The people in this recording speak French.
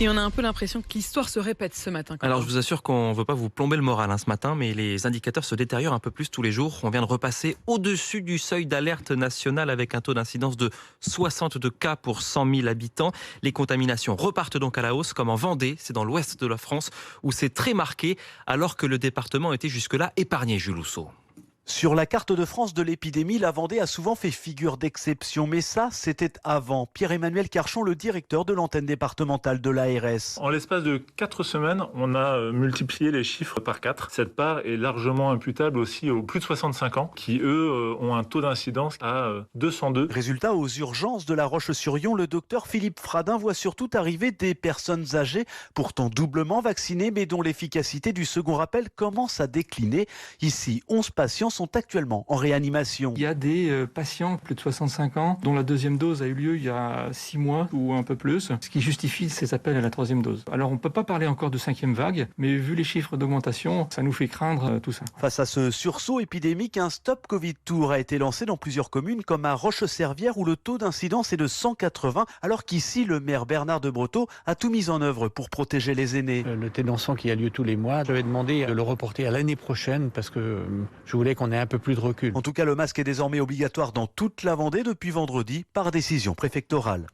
Et on a un peu l'impression que l'histoire se répète ce matin. Alors je vous assure qu'on ne veut pas vous plomber le moral ce matin, mais les indicateurs se détériorent un peu plus tous les jours. On vient de repasser au-dessus du seuil d'alerte nationale avec un taux d'incidence de 62 cas pour 100 000 habitants. Les contaminations repartent donc à la hausse, comme en Vendée, c'est dans l'ouest de la France, où c'est très marqué, alors que le département était jusque-là épargné, Jules Housseau. Sur la carte de France de l'épidémie, la Vendée a souvent fait figure d'exception. Mais ça, c'était avant. Pierre-Emmanuel Carchon, le directeur de l'antenne départementale de l'ARS. En l'espace de 4 semaines, on a multiplié les chiffres par 4. Cette part est largement imputable aussi aux plus de 65 ans qui, eux, ont un taux d'incidence à 202. Résultat, aux urgences de La Roche-sur-Yon, le docteur Philippe Fradin voit surtout arriver des personnes âgées, pourtant doublement vaccinées, mais dont l'efficacité du second rappel commence à décliner. Ici, 11 patients sont actuellement en réanimation. Il y a des patients plus de 65 ans dont la deuxième dose a eu lieu il y a 6 mois ou un peu plus, ce qui justifie ces appels à la troisième dose. Alors on ne peut pas parler encore de cinquième vague, mais vu les chiffres d'augmentation, ça nous fait craindre tout ça. Face à ce sursaut épidémique, un Stop Covid Tour a été lancé dans plusieurs communes comme à Roche-Servière où le taux d'incidence est de 180, alors qu'ici le maire Bernard de Breteau a tout mis en œuvre pour protéger les aînés. Le thé dansant qui a lieu tous les mois, j'avais demandé de le reporter à l'année prochaine parce que je voulais qu'on ait un peu plus de recul. En tout cas, le masque est désormais obligatoire dans toute la Vendée depuis vendredi par décision préfectorale.